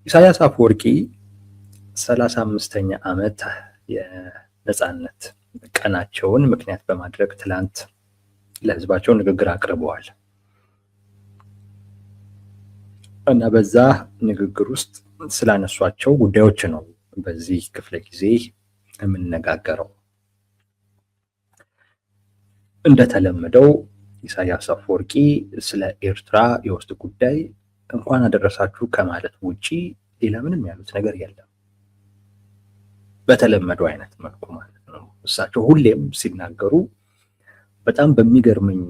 ኢሳያስ አፈወርቂ 35ኛ ዓመት የነጻነት ቀናቸውን ምክንያት በማድረግ ትላንት ለህዝባቸው ንግግር አቅርበዋል እና በዛ ንግግር ውስጥ ስላነሷቸው ጉዳዮች ነው በዚህ ክፍለ ጊዜ የምንነጋገረው። እንደተለመደው ኢሳያስ አፈወርቂ ስለ ኤርትራ የውስጥ ጉዳይ እንኳን አደረሳችሁ ከማለት ውጪ ሌላ ምንም ያሉት ነገር የለም። በተለመደው አይነት መልኩ ማለት ነው። እሳቸው ሁሌም ሲናገሩ በጣም በሚገርመኝ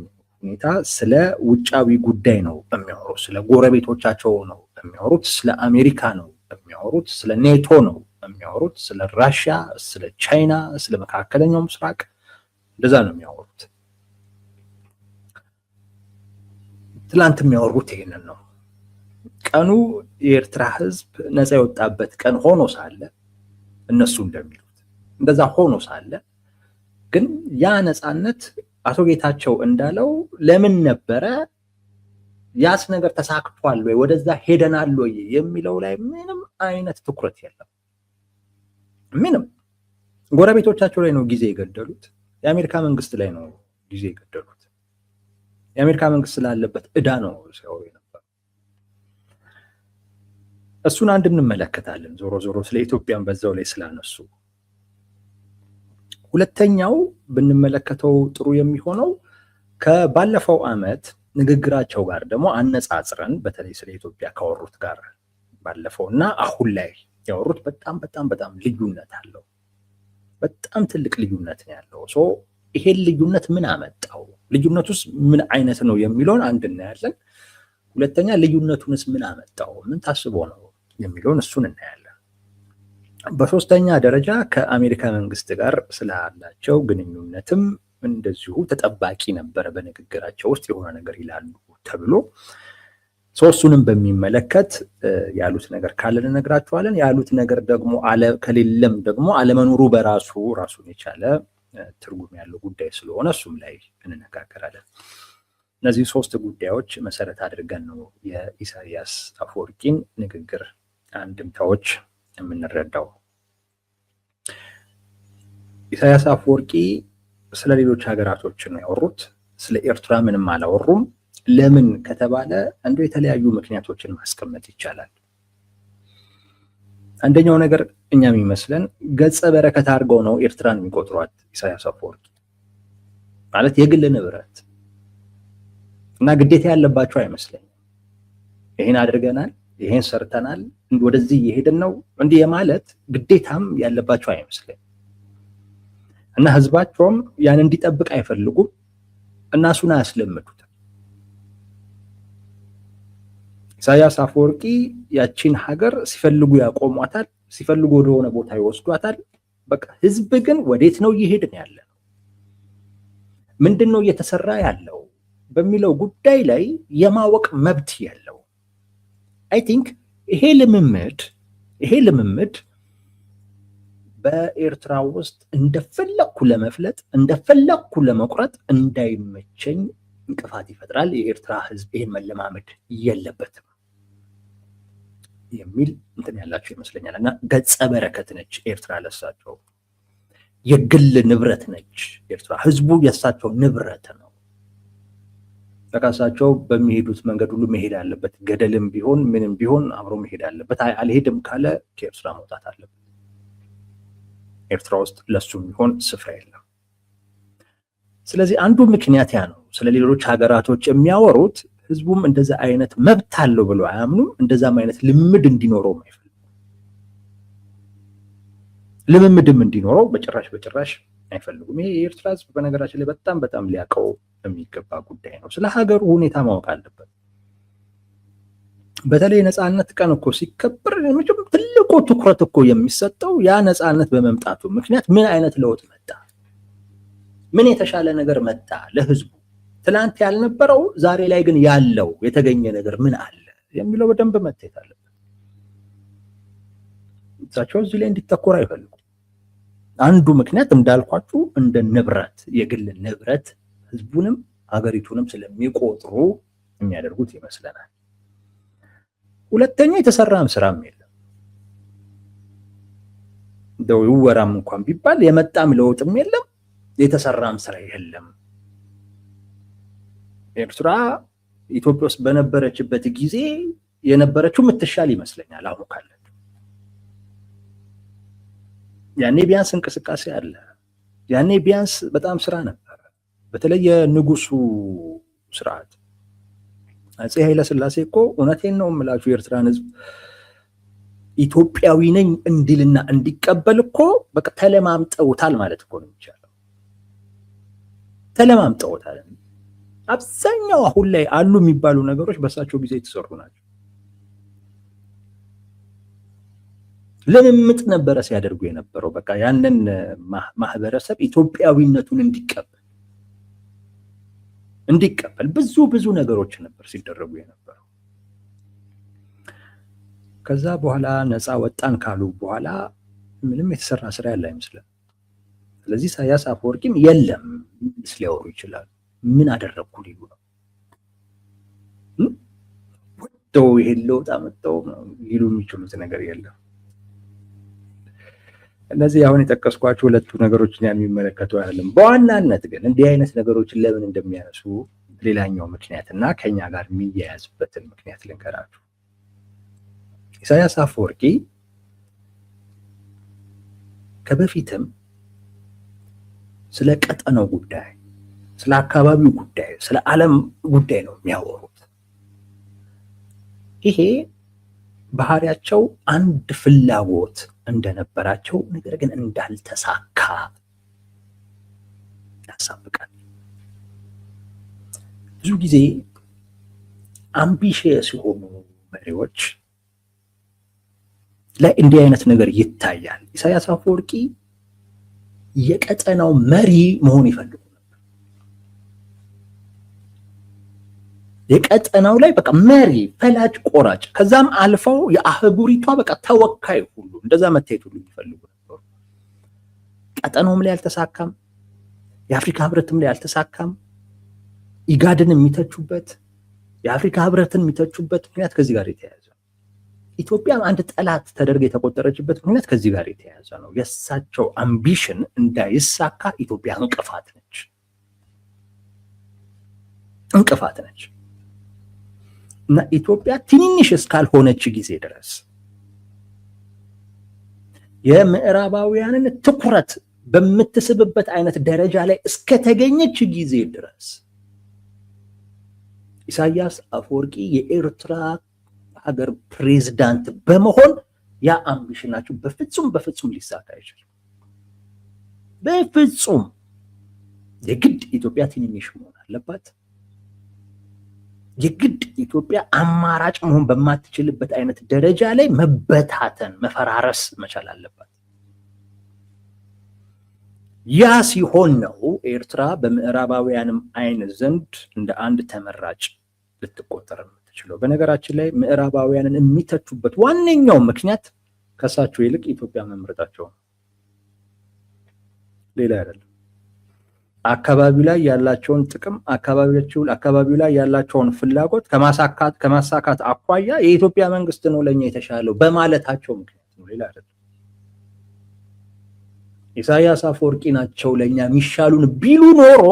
ሁኔታ ስለ ውጫዊ ጉዳይ ነው የሚያወሩት፣ ስለ ጎረቤቶቻቸው ነው የሚያወሩት፣ ስለ አሜሪካ ነው የሚያወሩት፣ ስለ ኔቶ ነው የሚያወሩት፣ ስለ ራሽያ፣ ስለ ቻይና፣ ስለ መካከለኛው ምስራቅ እንደዛ ነው የሚያወሩት። ትላንት የሚያወሩት ይሄንን ነው። ቀኑ የኤርትራ ህዝብ ነፃ የወጣበት ቀን ሆኖ ሳለ እነሱ እንደሚሉት እንደዛ ሆኖ ሳለ ግን ያ ነፃነት አቶ ጌታቸው እንዳለው ለምን ነበረ፣ ያስ ነገር ተሳክቷል ወይ፣ ወደዛ ሄደናል ወይ የሚለው ላይ ምንም አይነት ትኩረት የለም። ምንም ጎረቤቶቻቸው ላይ ነው ጊዜ የገደሉት። የአሜሪካ መንግስት ላይ ነው ጊዜ የገደሉት። የአሜሪካ መንግስት ስላለበት ዕዳ ነው ሲያወሩ የነበረው። እሱን አንድ እንመለከታለን። ዞሮ ዞሮ ስለ ኢትዮጵያን በዛው ላይ ስላነሱ። ሁለተኛው ብንመለከተው ጥሩ የሚሆነው ከባለፈው ዓመት ንግግራቸው ጋር ደግሞ አነጻጽረን በተለይ ስለ ኢትዮጵያ ካወሩት ጋር ባለፈው እና አሁን ላይ ያወሩት በጣም ልዩነት አለው። በጣም ትልቅ ልዩነት ነው ያለው። ይሄን ልዩነት ምን አመጣው፣ ልዩነቱስ ምን አይነት ነው የሚለውን አንድ እናያለን። ሁለተኛ ልዩነቱንስ ምን አመጣው፣ ምን ታስቦ ነው የሚለውን እሱን እናያለን። በሶስተኛ ደረጃ ከአሜሪካ መንግስት ጋር ስላላቸው ግንኙነትም እንደዚሁ ተጠባቂ ነበረ በንግግራቸው ውስጥ የሆነ ነገር ይላሉ ተብሎ ሶስቱንም በሚመለከት ያሉት ነገር ካለ እንነግራችኋለን። ያሉት ነገር ደግሞ ከሌለም ደግሞ አለመኖሩ በራሱ ራሱን የቻለ ትርጉም ያለው ጉዳይ ስለሆነ እሱም ላይ እንነጋገራለን። እነዚህ ሶስት ጉዳዮች መሰረት አድርገን ነው የኢሳያስ አፈወርቂን ንግግር አንድምታዎች የምንረዳው። ኢሳያስ አፈወርቂ ስለ ሌሎች ሀገራቶች ነው ያወሩት፣ ስለ ኤርትራ ምንም አላወሩም። ለምን ከተባለ አንዱ የተለያዩ ምክንያቶችን ማስቀመጥ ይቻላል። አንደኛው ነገር እኛ የሚመስለን ገጸ በረከት አድርገው ነው ኤርትራን የሚቆጥሯት ኢሳያስ አፈወርቂ ማለት የግል ንብረት እና ግዴታ ያለባቸው አይመስለኝም። ይሄን አድርገናል፣ ይሄን ሰርተናል፣ ወደዚህ እየሄድን ነው እንዲህ የማለት ግዴታም ያለባቸው አይመስለኝም እና ህዝባቸውም ያን እንዲጠብቅ አይፈልጉም እና እሱን አያስለምዱትም። ኢሳያስ አፈወርቂ ያቺን ሀገር ሲፈልጉ ያቆሟታል፣ ሲፈልጉ ወደሆነ ቦታ ይወስዷታል። በቃ ህዝብ ግን ወዴት ነው እየሄድን ያለ ነው፣ ምንድን ነው እየተሰራ ያለው በሚለው ጉዳይ ላይ የማወቅ መብት ያለው አይ ቲንክ ይሄ ልምምድ በኤርትራ ውስጥ እንደፈለኩ ለመፍለጥ እንደፈለኩ ለመቁረጥ እንዳይመቸኝ እንቅፋት ይፈጥራል። የኤርትራ ህዝብ ይሄን መለማመድ የለበትም የሚል እንትን ያላቸው ይመስለኛል እና ገጸ በረከት ነች ኤርትራ ለሳቸው፣ የግል ንብረት ነች ኤርትራ። ህዝቡ የሳቸው ንብረት ነው። በቃሳቸው በሚሄዱት መንገድ ሁሉ መሄድ አለበት፣ ገደልም ቢሆን ምንም ቢሆን አብሮ መሄድ አለበት። አልሄድም ካለ ከኤርትራ መውጣት አለበት። ኤርትራ ውስጥ ለሱ የሚሆን ስፍራ የለም። ስለዚህ አንዱ ምክንያት ያ ነው። ስለ ሌሎች ሀገራቶች የሚያወሩት ህዝቡም እንደዛ አይነት መብት አለው ብሎ አያምኑም። እንደዛም አይነት ልምምድ እንዲኖረው አይፈልጉም። ልምምድም እንዲኖረው በጭራሽ አይፈልጉም። ይሄ የኤርትራ ህዝብ በነገራችን ላይ በጣም ሊያውቀው የሚገባ ጉዳይ ነው። ስለ ሀገሩ ሁኔታ ማወቅ አለበት። በተለይ ነፃነት ቀን እኮ ሲከበር ትልቁ ትኩረት እኮ የሚሰጠው ያ ነፃነት በመምጣቱ ምክንያት ምን አይነት ለውጥ መጣ፣ ምን የተሻለ ነገር መጣ ለህዝቡ፣ ትላንት ያልነበረው ዛሬ ላይ ግን ያለው የተገኘ ነገር ምን አለ የሚለው በደንብ መታየት አለበት። እሳቸው እዚህ ላይ እንዲተኮር አይፈልጉም። አንዱ ምክንያት እንዳልኳችሁ እንደ ንብረት፣ የግል ንብረት ህዝቡንም ሀገሪቱንም ስለሚቆጥሩ የሚያደርጉት ይመስለናል። ሁለተኛ የተሰራም ስራም የለም። እንደው ይወራም እንኳን ቢባል የመጣም ለውጥም የለም፣ የተሰራም ስራ የለም። ኤርትራ ኢትዮጵያ ውስጥ በነበረችበት ጊዜ የነበረችው ምትሻል ይመስለኛል አሁን ካለ። ያኔ ቢያንስ እንቅስቃሴ አለ። ያኔ ቢያንስ በጣም ስራ ነበር። በተለይ የንጉሱ ስርዓት አፄ ኃይለሥላሴ እኮ እውነቴን ነው የምላችሁ የኤርትራን ህዝብ ኢትዮጵያዊ ነኝ እንዲልና እንዲቀበል እኮ በቃ ተለማምጠውታል ማለት እኮ ነው የሚቻለው። ተለማምጠውታል። አብዛኛው አሁን ላይ አሉ የሚባሉ ነገሮች በእሳቸው ጊዜ የተሰሩ ናቸው። ልምምጥ ነበረ ሲያደርጉ የነበረው በቃ ያንን ማህበረሰብ ኢትዮጵያዊነቱን እንዲቀበል ብዙ ነገሮች ነበር ሲደረጉ የነበረው። ከዛ በኋላ ነፃ ወጣን ካሉ በኋላ ምንም የተሰራ ስራ ያለ አይመስልም። ስለዚህ ኢሳያስ አፈወርቂም የለም ሊያወሩ ይችላሉ። ምን አደረግኩ ሊሉ ነው። ወጥተው ይሄን ለውጥ አመጣው ሊሉ የሚችሉት ነገር የለም። እነዚህ አሁን የጠቀስኳቸው ሁለቱ ነገሮችን የሚመለከቱ አይደለም። በዋናነት ግን እንዲህ አይነት ነገሮችን ለምን እንደሚያነሱ ሌላኛው ምክንያትና ከኛ ጋር የሚያያዝበትን ምክንያት ልንገራችሁ። ኢሳያስ አፈወርቂ ከበፊትም ስለ ቀጠናው ጉዳይ፣ ስለ አካባቢው ጉዳይ፣ ስለ ዓለም ጉዳይ ነው የሚያወሩት። ይሄ ባህሪያቸው አንድ ፍላጎት እንደነበራቸው ነገር ግን እንዳልተሳካ ያሳብቃል። ብዙ ጊዜ አምቢሽየስ የሆኑ መሪዎች ላይ እንዲህ አይነት ነገር ይታያል። ኢሳያስ አፈወርቂ የቀጠናው መሪ መሆን ይፈልጉ ነበር። የቀጠናው ላይ በቃ መሪ፣ ፈላጭ ቆራጭ፣ ከዛም አልፈው የአህጉሪቷ በቃ ተወካይ ሁሉ እንደዛ መታየት ሁሉ ይፈልጉ ነበር። ቀጠናውም ላይ አልተሳካም። የአፍሪካ ህብረትም ላይ አልተሳካም። ኢጋድን የሚተቹበት የአፍሪካ ህብረትን የሚተቹበት ምክንያት ከዚህ ጋር የተያያዘ ነው። ኢትዮጵያ አንድ ጠላት ተደርጋ የተቆጠረችበት ምክንያት ከዚህ ጋር የተያያዘ ነው። የእሳቸው አምቢሽን እንዳይሳካ ኢትዮጵያ እንቅፋት ነች እና ኢትዮጵያ ትንንሽ እስካልሆነች ጊዜ ድረስ የምዕራባውያንን ትኩረት በምትስብበት አይነት ደረጃ ላይ እስከተገኘች ጊዜ ድረስ ኢሳያስ አፈወርቂ የኤርትራ ሀገር ፕሬዝዳንት በመሆን ያ አምቢሽናቸው በፍጹም ሊሳካ አይችልም። በፍጹም የግድ ኢትዮጵያ ትንንሽ መሆን አለባት። የግድ ኢትዮጵያ አማራጭ መሆን በማትችልበት አይነት ደረጃ ላይ መበታተን፣ መፈራረስ መቻል አለባት። ያ ሲሆን ነው ኤርትራ በምዕራባውያንም አይን ዘንድ እንደ አንድ ተመራጭ ልትቆጠር የምትችለው። በነገራችን ላይ ምዕራባውያንን የሚተቹበት ዋነኛው ምክንያት ከሳቸው ይልቅ ኢትዮጵያ መምረጣቸው ነው፣ ሌላ አይደለም። አካባቢው ላይ ያላቸውን ጥቅም፣ አካባቢው ላይ ያላቸውን ፍላጎት ከማሳካት አኳያ የኢትዮጵያ መንግስት ነው ለኛ የተሻለው በማለታቸው ምክንያት ነው፣ ሌላ አይደለም። ኢሳያስ አፈወርቂ ናቸው ለኛ የሚሻሉን ቢሉ ኖሮ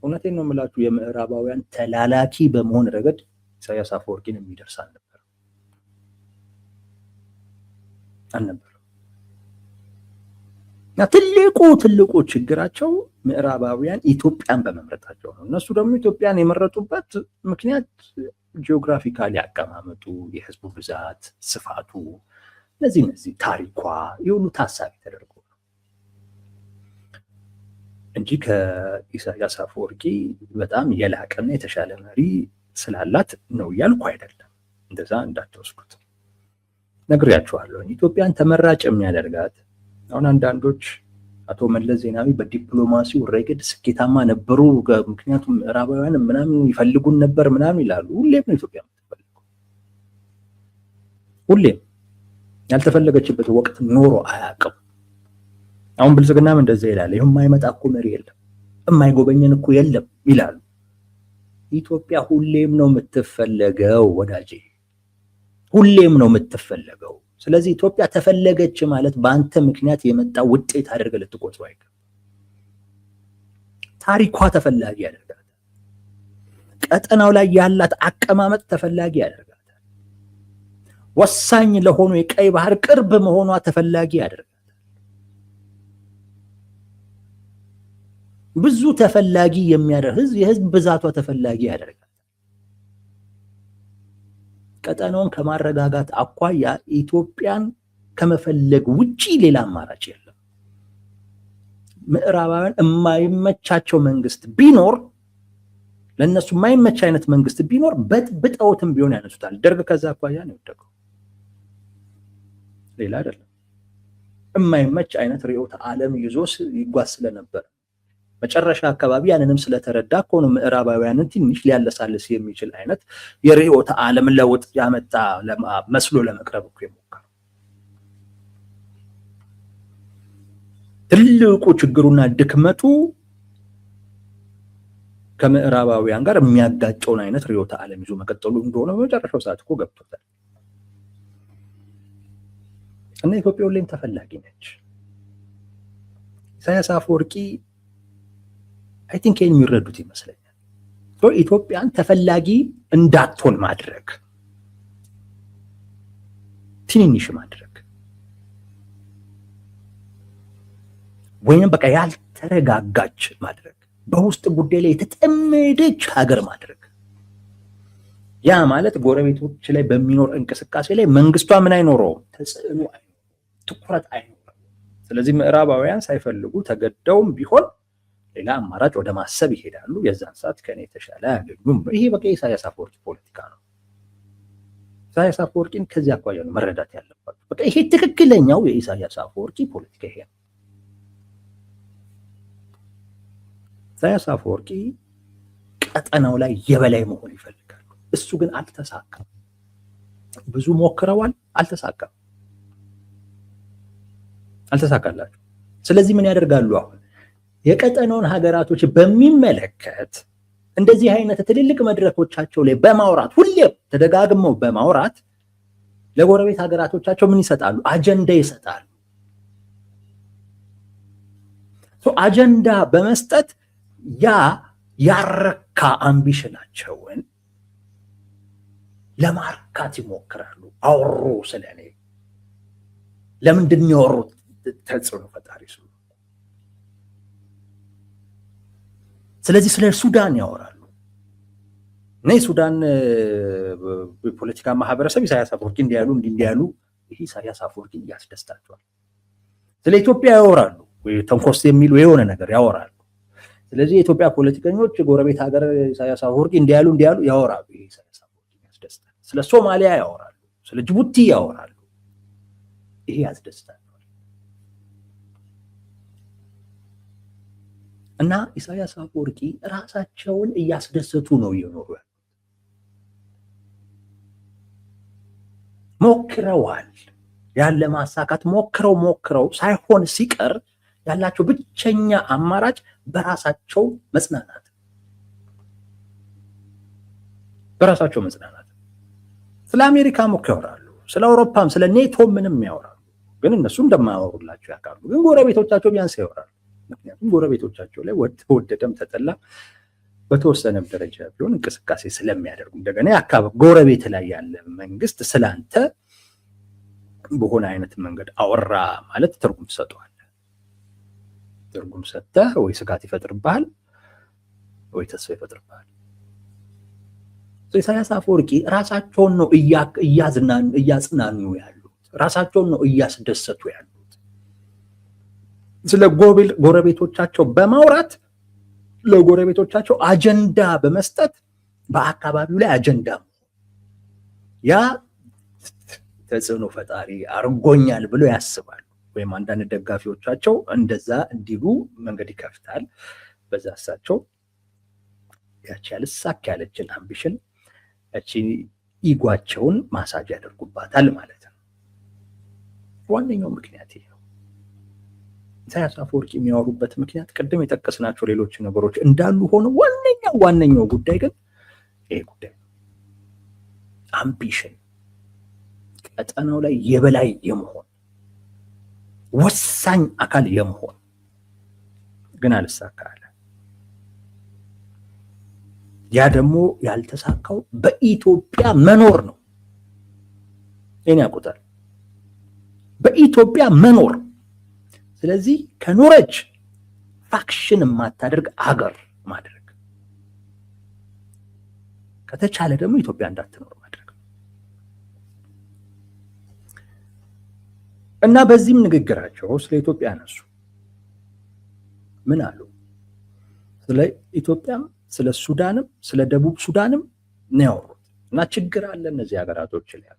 እውነቴን ነው የምላችሁ የምዕራባውያን ተላላኪ በመሆን ረገድ ኢሳያስ አፈወርቂን የሚደርስ አልነበረም። እና ትልቁ ችግራቸው ምዕራባውያን ኢትዮጵያን በመምረጣቸው ነው። እነሱ ደግሞ ኢትዮጵያን የመረጡበት ምክንያት ጂኦግራፊካሊ አቀማመጡ፣ የህዝቡ ብዛት፣ ስፋቱ፣ እነዚህ ታሪኳ የሁሉ ታሳቢ ተደርጎ እንጂ ከኢሳያስ አፈወርቂ በጣም የላቀና የተሻለ መሪ ስላላት ነው እያልኩ አይደለም። እንደዛ እንዳትወስዱት ነግሬያችኋለሁ። ኢትዮጵያን ተመራጭ የሚያደርጋት አሁን አንዳንዶች አቶ መለስ ዜናዊ በዲፕሎማሲው ረገድ ስኬታማ ነበሩ፣ ምክንያቱም ምዕራባውያን ምናምን ይፈልጉን ነበር ምናምን ይላሉ። ሁሌም ነው ኢትዮጵያ የምትፈልገው። ሁሌም ያልተፈለገችበት ወቅት ኖሮ አያውቅም። አሁን ብልጽግናም እንደዛ ይላል። ይሄም የማይመጣ እኮ መሪ የለም፣ የማይጎበኘን እኮ የለም ይላሉ። ኢትዮጵያ ሁሌም ነው የምትፈለገው ወዳጄ፣ ሁሌም ነው የምትፈለገው። ስለዚህ ኢትዮጵያ ተፈለገች ማለት በአንተ ምክንያት የመጣ ውጤት አድርገህ ልትቆጥረው አይገባም። ታሪኳ ተፈላጊ ያደርጋታል። ቀጠናው ላይ ያላት አቀማመጥ ተፈላጊ ያደርጋታል። ወሳኝ ለሆኑ የቀይ ባህር ቅርብ መሆኗ ተፈላጊ ያደርጋታል። ብዙ ተፈላጊ የሚያደርግ የህዝብ ብዛቷ ተፈላጊ ያደርጋል። ቀጠናውን ከማረጋጋት አኳያ ኢትዮጵያን ከመፈለግ ውጪ ሌላ አማራጭ የለም። ምዕራባውያን የማይመቻቸው መንግስት ቢኖር ለነሱ የማይመች አይነት መንግስት ቢኖር በጥብጠውትም ቢሆን ያነሱታል። ደርግ ከዛ አኳያ ነው የወደቀው፣ ሌላ አይደለም። የማይመች አይነት ርዕዮተ ዓለም ይዞ ይጓዝ ስለነበር መጨረሻ አካባቢ ያንንም ስለተረዳ እኮ ነው ምዕራባውያንን ትንሽ ሊያለሳልስ የሚችል አይነት የርዕዮተ ዓለም ለውጥ ያመጣ መስሎ ለመቅረብ እኮ የሞከረው። ትልቁ ችግሩና ድክመቱ ከምዕራባውያን ጋር የሚያጋጨውን አይነት ርዕዮተ ዓለም ይዞ መቀጠሉ እንደሆነ በመጨረሻው ሰዓት እኮ ገብቶታል። እና ኢትዮጵያ ሁሌም ተፈላጊ ነች። ኢሳያስ አፈወርቂ አይ ቲንክ የሚረዱት ይመስለኛል። ኢትዮጵያን ተፈላጊ እንዳትሆን ማድረግ፣ ትንንሽ ማድረግ፣ ወይንም በቃ ያልተረጋጋች ማድረግ፣ በውስጥ ጉዳይ ላይ የተጠመደች ሀገር ማድረግ። ያ ማለት ጎረቤቶች ላይ በሚኖር እንቅስቃሴ ላይ መንግስቷ ምን አይኖረውም፣ ተጽዕኖ አይኖረውም፣ ትኩረት አይኖረውም። ስለዚህ ምዕራባውያን ሳይፈልጉ ተገደውም ቢሆን ሌላ አማራጭ ወደ ማሰብ ይሄዳሉ። የዛን ሰዓት ከኔ የተሻለ አያገኙም። ይሄ በቃ የኢሳያስ አፈወርቂ ፖለቲካ ነው። ኢሳያስ አፈወርቂን ከዚህ አኳያ ነው መረዳት ያለባቸው። በቃ ይሄ ትክክለኛው የኢሳያስ አፈወርቂ ፖለቲካ ይሄ ነው። ኢሳያስ አፈወርቂ ቀጠናው ላይ የበላይ መሆን ይፈልጋሉ። እሱ ግን አልተሳካም። ብዙ ሞክረዋል፣ አልተሳካላቸው። ስለዚህ ምን ያደርጋሉ አሁን? የቀጠናውን ሀገራቶች በሚመለከት እንደዚህ አይነት ትልልቅ መድረኮቻቸው ላይ በማውራት ሁሌም ተደጋግመው በማውራት ለጎረቤት ሀገራቶቻቸው ምን ይሰጣሉ? አጀንዳ ይሰጣሉ። አጀንዳ በመስጠት ያ ያረካ አምቢሽናቸውን ለማርካት ይሞክራሉ። አወሩ ስለኔ። ለምንድን ነው ያወሩት? ተጽዕኖ ፈጣሪ ስለሆኑ። ስለዚህ ስለ ሱዳን ያወራሉ እና የሱዳን ፖለቲካ ማህበረሰብ ኢሳያስ አፈወርቂ እንዲያሉ እንዲያሉ ይሄ ኢሳያስ አፈወርቂ ያስደስታቸዋል። ስለ ኢትዮጵያ ያወራሉ ወይ ተንኮስ የሚሉ የሆነ ነገር ያወራሉ። ስለዚህ የኢትዮጵያ ፖለቲከኞች ጎረቤት ሀገር ኢሳያስ አፈወርቂ እንዲያሉ ያወራሉ። ይሄ ኢሳያስ አፈወርቂ ያስደስታል። ስለ ሶማሊያ ያወራሉ፣ ስለ ጅቡቲ ያወራሉ። ይሄ ያስደስታል። እና ኢሳያስ አፈወርቂ ራሳቸውን እያስደሰቱ ነው እየኖሩ ያሉት። ሞክረዋል፣ ያለ ማሳካት ሞክረው ሳይሆን ሲቀር ያላቸው ብቸኛ አማራጭ በራሳቸው መጽናናት። ስለ አሜሪካም እኮ ያወራሉ፣ ስለ አውሮፓም ስለ ኔቶ ምንም ያወራሉ። ግን እነሱ እንደማያወሩላቸው ያውቃሉ። ግን ጎረቤቶቻቸው ቢያንስ ያወራሉ። ምክንያቱም ጎረቤቶቻቸው ላይ ተወደደም ተጠላ በተወሰነ ደረጃ ቢሆን እንቅስቃሴ ስለሚያደርጉ፣ እንደገና የአካባቢ ጎረቤት ላይ ያለ መንግስት ስላንተ በሆነ አይነት መንገድ አወራ ማለት ትርጉም ትሰጠዋለህ። ትርጉም ሰጥተህ ወይ ስጋት ይፈጥርብሃል ወይ ተስፋ ይፈጥርብሃል። ኢሳያስ አፈወርቂ ራሳቸውን ነው እያጽናኑ ያሉት፣ ራሳቸውን ነው እያስደሰቱ ያሉት። ስለ ጎረቤቶቻቸው በማውራት ለጎረቤቶቻቸው አጀንዳ በመስጠት በአካባቢው ላይ አጀንዳ ያ ተጽዕኖ ፈጣሪ አርጎኛል ብሎ ያስባሉ። ወይም አንዳንድ ደጋፊዎቻቸው እንደዛ እንዲሉ መንገድ ይከፍታል። በዛ እሳቸው ያቺ ያልሳካ ያለችን አምቢሽን ያቺ ኢጓቸውን ማሳጅ ያደርጉባታል ማለት ነው። ዋነኛው ምክንያት ይሄ ነው። ኢሳያስ አፈወርቂ የሚያወሩበት ምክንያት ቅድም የጠቀስናቸው ሌሎች ነገሮች እንዳሉ ሆኖ ዋነኛው ጉዳይ ግን ይሄ ጉዳይ አምቢሽን፣ ቀጠናው ላይ የበላይ የመሆን ወሳኝ አካል የመሆን ግን አልሳካለ። ያ ደግሞ ያልተሳካው በኢትዮጵያ መኖር ነው። እኔ ያውቁታል በኢትዮጵያ መኖር። ስለዚህ ከኖረች ፋክሽን የማታደርግ አገር ማድረግ ከተቻለ ደግሞ ኢትዮጵያ እንዳትኖር ማድረግ እና በዚህም ንግግራቸው ስለ ኢትዮጵያ አነሱ። ምን አሉ? ስለ ኢትዮጵያም ስለ ሱዳንም ስለ ደቡብ ሱዳንም ነው ያወሩት። እና ችግር አለ እነዚህ ሀገራቶች ላይ።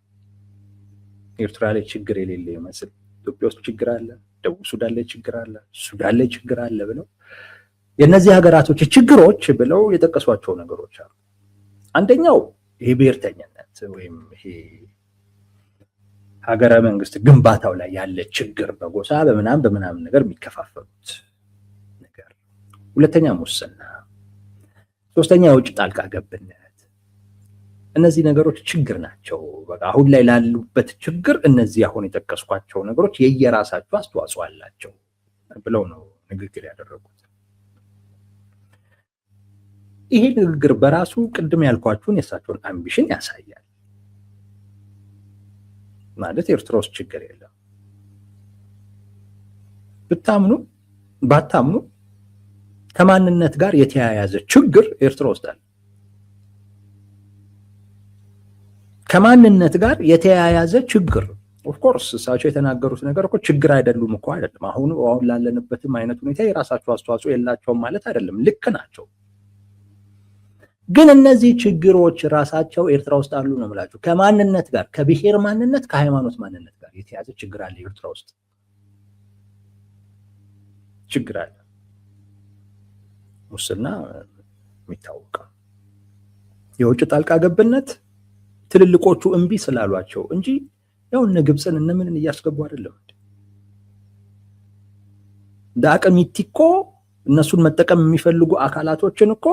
ኤርትራ ላይ ችግር የሌለ ይመስል ኢትዮጵያ ውስጥ ችግር አለ፣ ደቡብ ሱዳን ላይ ችግር አለ፣ ሱዳን ላይ ችግር አለ ብለው የነዚህ ሀገራቶች ችግሮች ብለው የጠቀሷቸው ነገሮች አሉ። አንደኛው ይሄ ብሔርተኝነት ወይም ይሄ ሀገረ መንግስት ግንባታው ላይ ያለ ችግር በጎሳ በምናምን ነገር የሚከፋፈሉት ነገር። ሁለተኛ ሙስና፣ ሶስተኛ የውጭ ጣልቃ ገብነት። እነዚህ ነገሮች ችግር ናቸው። በቃ አሁን ላይ ላሉበት ችግር እነዚህ አሁን የጠቀስኳቸው ነገሮች የየራሳቸው አስተዋጽኦ አላቸው ብለው ነው ንግግር ያደረጉት። ይሄ ንግግር በራሱ ቅድም ያልኳችሁን የእሳቸውን አምቢሽን ያሳያል። ማለት ኤርትራ ውስጥ ችግር የለም፣ ብታምኑ ባታምኑ ከማንነት ጋር የተያያዘ ችግር ኤርትራ ውስጥ አለ። ከማንነት ጋር የተያያዘ ችግር ኦፍኮርስ እሳቸው የተናገሩት ነገር እኮ ችግር አይደሉም እኮ አይደለም። አሁን ላለንበትም አይነት ሁኔታ የራሳቸው አስተዋጽኦ የላቸውም ማለት አይደለም፣ ልክ ናቸው። ግን እነዚህ ችግሮች ራሳቸው ኤርትራ ውስጥ አሉ ነው የምላችሁ። ከማንነት ጋር ከብሔር ማንነት ከሃይማኖት ማንነት ጋር የተያዘ ችግር አለ ኤርትራ ውስጥ ችግር አለ። ሙስና የሚታወቀው፣ የውጭ ጣልቃ ገብነት ትልልቆቹ እምቢ ስላሏቸው እንጂ ያው እነ ግብፅን እነ ምንን እያስገቡ አይደለም። እንደ አቅሚቲ እኮ እነሱን መጠቀም የሚፈልጉ አካላቶችን እኮ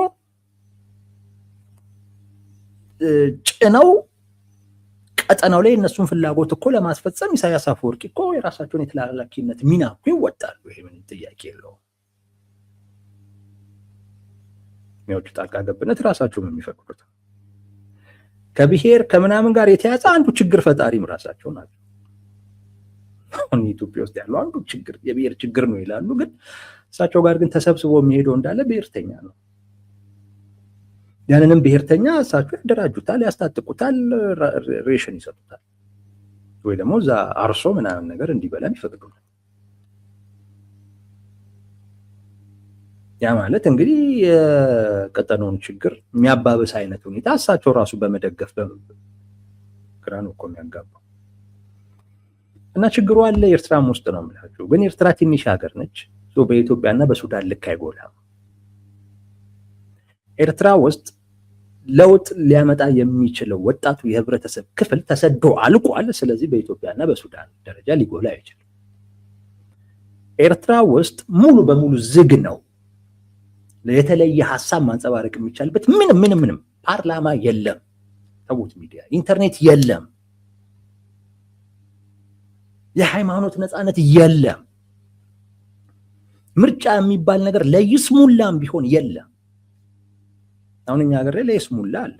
ጭነው ቀጠናው ላይ እነሱን ፍላጎት እኮ ለማስፈጸም ኢሳያስ አፈወርቂ እኮ የራሳቸውን የተላላኪነት ሚና እኮ ይወጣሉ። ይሄ ምን ጥያቄ የለውም። የውጭ ጣልቃ ገብነት ራሳቸውም የሚፈቅዱት ከብሔር ከምናምን ጋር የተያዘ አንዱ ችግር ፈጣሪም ራሳቸው ናቸው። አሁን ኢትዮጵያ ውስጥ ያለው አንዱ ችግር የብሔር ችግር ነው ይላሉ፣ ግን እሳቸው ጋር ግን ተሰብስቦ የሚሄደው እንዳለ ብሔርተኛ ነው። ያንንም ብሔርተኛ እሳቸው ያደራጁታል፣ ያስታጥቁታል፣ ሬሽን ይሰጡታል፣ ወይ ደግሞ እዛ አርሶ ምናምን ነገር እንዲበላም ይፈቅዱታል። ያ ማለት እንግዲህ የቀጠናውን ችግር የሚያባብስ አይነት ሁኔታ እሳቸው ራሱ በመደገፍ ግራ ነው እኮ የሚያጋባው። እና ችግሩ አለ ኤርትራም ውስጥ ነው የምላችሁ። ግን ኤርትራ ትንሽ ሀገር ነች፣ በኢትዮጵያና በሱዳን ልክ አይጎላም። ኤርትራ ውስጥ ለውጥ ሊያመጣ የሚችለው ወጣቱ የህብረተሰብ ክፍል ተሰዶ አልቋል። ስለዚህ በኢትዮጵያና በሱዳን ደረጃ ሊጎላ አይችልም። ኤርትራ ውስጥ ሙሉ በሙሉ ዝግ ነው። የተለየ ሀሳብ ማንጸባረቅ የሚቻልበት ምንም ፓርላማ የለም፣ ተውት፣ ሚዲያ ኢንተርኔት የለም፣ የሃይማኖት ነፃነት የለም፣ ምርጫ የሚባል ነገር ለይስሙላም ቢሆን የለም። አሁን እኛ ሀገር ላይ ለይስሙላ አለ።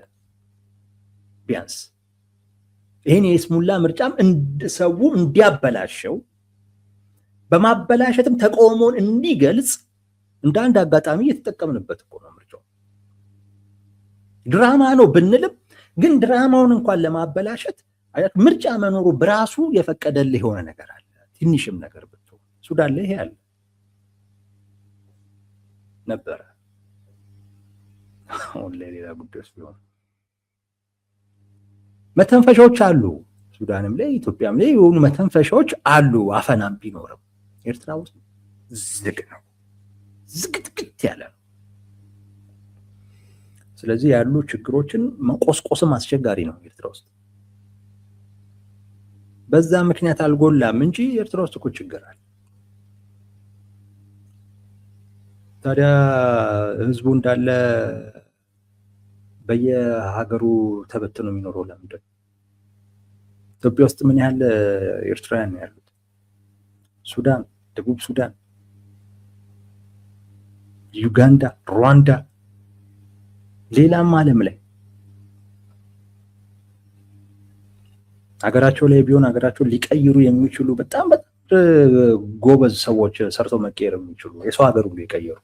ቢያንስ ይሄን የይስሙላ ምርጫም ሰው እንዲያበላሸው በማበላሸትም ተቃውሞን እንዲገልጽ እንደ አንድ አጋጣሚ እየተጠቀምንበት እኮ ነው። ምርጫው ድራማ ነው ብንልም ግን ድራማውን እንኳን ለማበላሸት ምርጫ መኖሩ በራሱ የፈቀደልህ የሆነ ነገር አለ። ትንሽም ነገር ብትሆን ሱዳን ላይ ይሄ አለ ነበረ። አሁን ሌላ ጉዳይ ሲሆን መተንፈሻዎች አሉ። ሱዳንም ላይ ኢትዮጵያም ላይ የሆኑ መተንፈሻዎች አሉ። አፈናም ቢኖርም ኤርትራ ውስጥ ዝግ ነው፣ ዝግትግት ያለ ነው። ስለዚህ ያሉ ችግሮችን መቆስቆስም አስቸጋሪ ነው ኤርትራ ውስጥ። በዛ ምክንያት አልጎላም እንጂ ኤርትራ ውስጥ እኮ ችግር አለ። ታዲያ ህዝቡ እንዳለ በየሀገሩ ተበትኖ የሚኖረው ለምንድን? ኢትዮጵያ ውስጥ ምን ያህል ኤርትራውያን ነው ያሉት? ሱዳን፣ ደቡብ ሱዳን፣ ዩጋንዳ፣ ሩዋንዳ፣ ሌላም ዓለም ላይ ሀገራቸው ላይ ቢሆን ሀገራቸውን ሊቀይሩ የሚችሉ በጣም ጎበዝ ሰዎች ሰርተው መቀየር የሚችሉ የሰው ሀገር ሁሉ የቀየሩ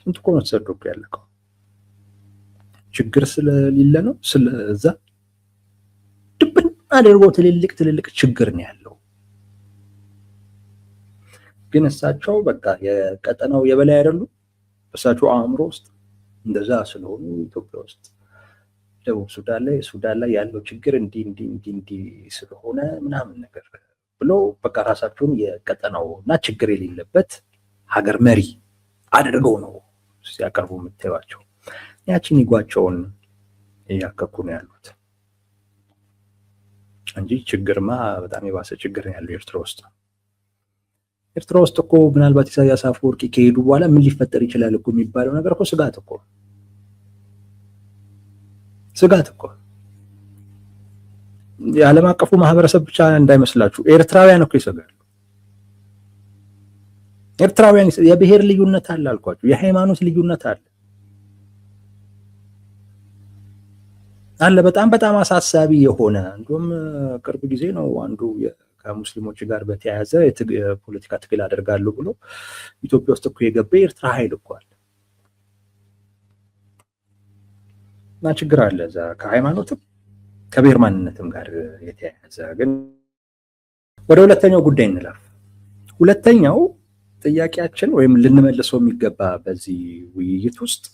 ስንት እኮ ነው ተሰዶ ያለቀው። ችግር ስለሌለ ነው። ስለዛ ድብን አድርጎ ትልልቅ ችግር ነው ያለው። ግን እሳቸው በቃ የቀጠናው የበላይ አይደሉ። እሳቸው አእምሮ ውስጥ እንደዛ ስለሆኑ ኢትዮጵያ ውስጥ ደቡብ ሱዳን ላይ ያለው ችግር እንዲህ ስለሆነ ምናምን ነገር ብሎ በቃ ራሳቸውን የቀጠናው እና ችግር የሌለበት ሀገር መሪ አድርገው ነው ሲያቀርቡ የምታዩቸው። ያችን ይጓቸውን እያከኩ ነው ያሉት እንጂ ችግርማ በጣም የባሰ ችግር ነው ያለው ኤርትራ ውስጥ። ኤርትራ ውስጥ እኮ ምናልባት ኢሳያስ አፈወርቂ ከሄዱ በኋላ ምን ሊፈጠር ይችላል እኮ የሚባለው ነገር እኮ ስጋት እኮ የዓለም አቀፉ ማህበረሰብ ብቻ እንዳይመስላችሁ፣ ኤርትራውያን እኮ ይሰጋሉ። ኤርትራውያን የብሔር ልዩነት አለ አልኳችሁ፣ የሃይማኖት ልዩነት አለ በጣም አሳሳቢ የሆነ እንደውም ቅርብ ጊዜ ነው አንዱ ከሙስሊሞች ጋር በተያያዘ የፖለቲካ ትግል አደርጋለሁ ብሎ ኢትዮጵያ ውስጥ እኮ የገባ ኤርትራ ኃይል እኮ አለ። እና ችግር አለ እዛ ከሃይማኖትም ከብሔር ማንነትም ጋር የተያያዘ። ግን ወደ ሁለተኛው ጉዳይ እንለፍ። ሁለተኛው ጥያቄያችን ወይም ልንመልሰው የሚገባ በዚህ ውይይት ውስጥ